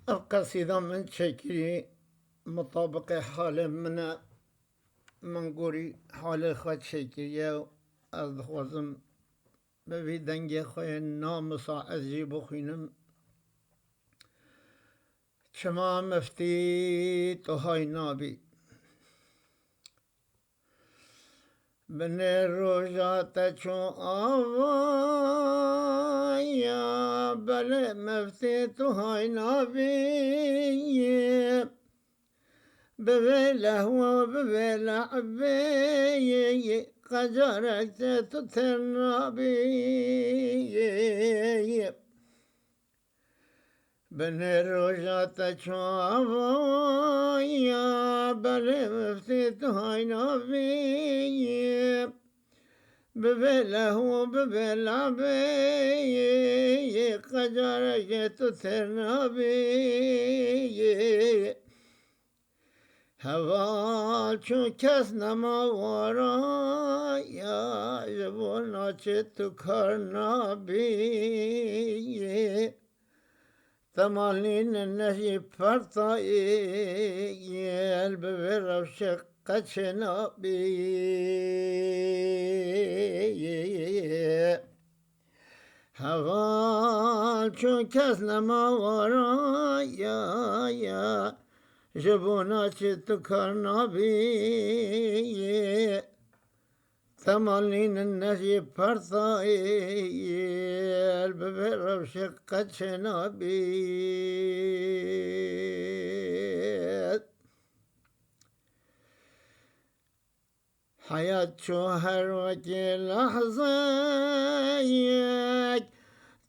القصيدة من شكلي مطابق حال من قوري حال خود شکریه از خوازم به دنگ خوی نامسا عزیب خوینم چما مفتی تو های نابی بنه روژات چون آوایا بله مفتی تو های نابی ببله و ببله عبی قجرت تو ترنابی بنه روژات چون یا بله مفتی تو های نابی ببله و ببله عبی قجرت تو ترنابی هوا چون کس نماوارا یا جبونا چه تو کار نابی تمالین نشی پرتایی یل ببرو شقه چه نابی هوا چون کس نماوارا یا جبونا چه تو کار نابی تمالین نشی پرتایی ببرو شقه چه نابی حیات چو هر وکی لحظه یک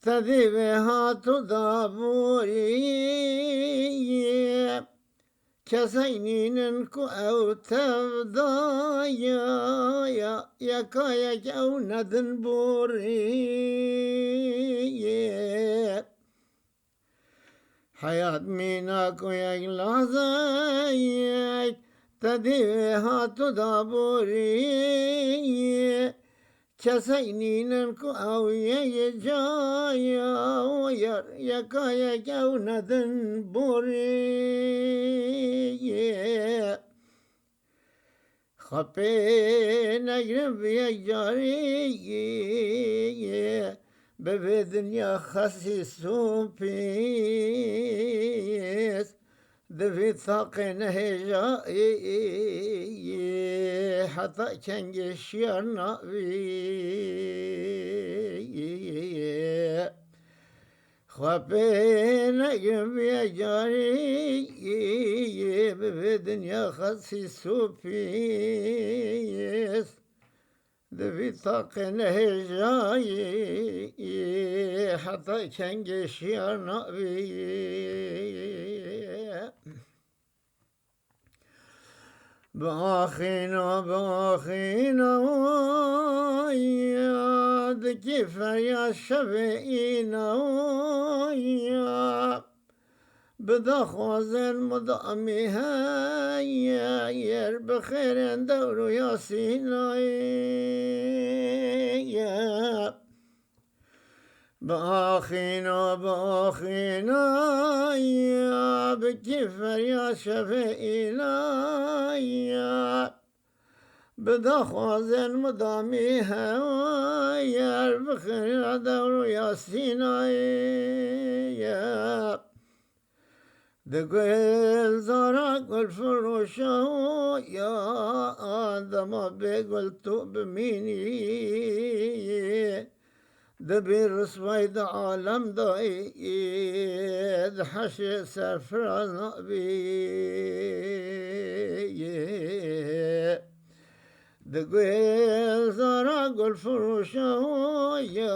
تذیبها تو دابوری کسینین کو او تبدایا یکا یک او ندن بوری حیات مینا کو یک لحظه یک تدیها تو دابوری کسینین کو او یک جایا یکا یک او ندن بوری خپی نگرم به یک جاری به دنیا خسیس و پیس دوی طاق نهجایی حتی کنگ شیار ناوی خپی نگرم به یک جاری به دنیا خسیس و پیس دوی طاق نهجایی حتی کنگ شیار ناوی باخینا یاد کی فریاد شب اینا بدا خوازن مدامی هیر بخیر دور و یاسینایی باخینا یا بکی فریاد شب اینا بدا خوازن مدامی هیر بخیر دور و یاسینایی ده گل زارا گل فروشا یا آدما به گل تو بمینی ده بی رسوای ده عالم دایی ده حش سرفراز نبی ده گل زارا گل فروشا یا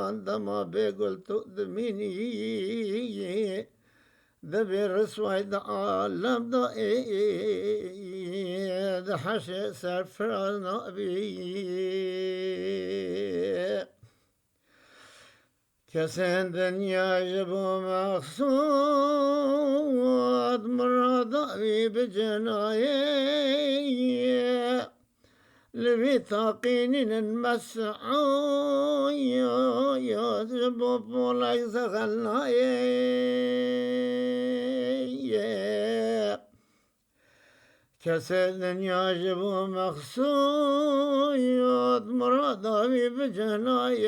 آدما به گل تو بمینی ده بی رسوای ده عالم دایی ده حش سرفراز نبی کسین دنیا جبو مقصود مراداوی بجنایی لبي تاقين المسعى يا جبوب لك زغلنا كسد يعجب مخصوص مرادي بجناي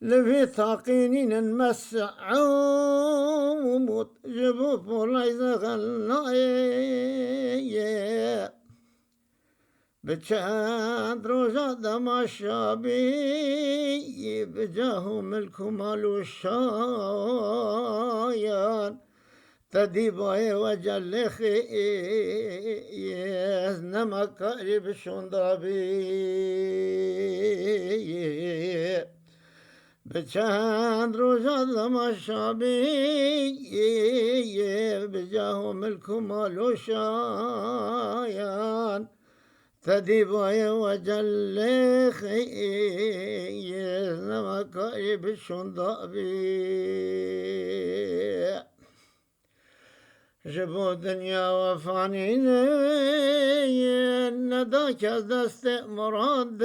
لفي ثاقين المسعوم جبوب ليس غناي بچند روزا دمشابي بجاهم الكمال والشايان تديباي وجلخي نمك قريب شندابي بچند روزا دمشابي بجاهم الكمال والشايان تديباي وجلخي نمك قريب شندابي جبو دنیا وفانین نداک از دست مراد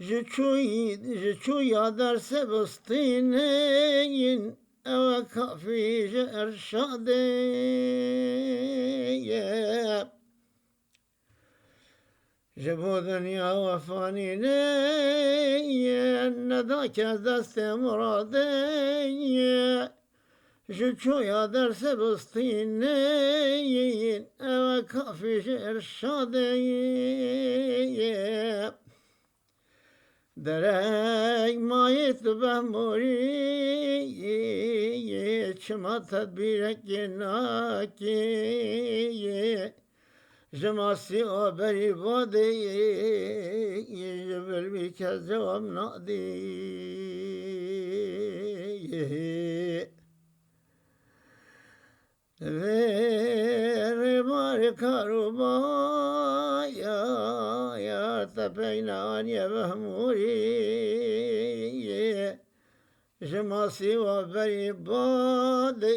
جچوی در سبستین او کافی ارشاد جبو دنیا وفانین نداک از دست مراد جویا در سبستین او کافیش ارشاده درک مایت به موری چما تدبیرک ناکی جماسی آبری باده جبل بی که جواب نادی ریمار کاروبا یا تپینان یا بهموری جماسی و بری بادین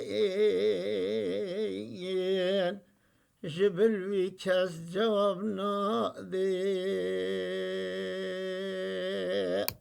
جبل بی کس جواب نادین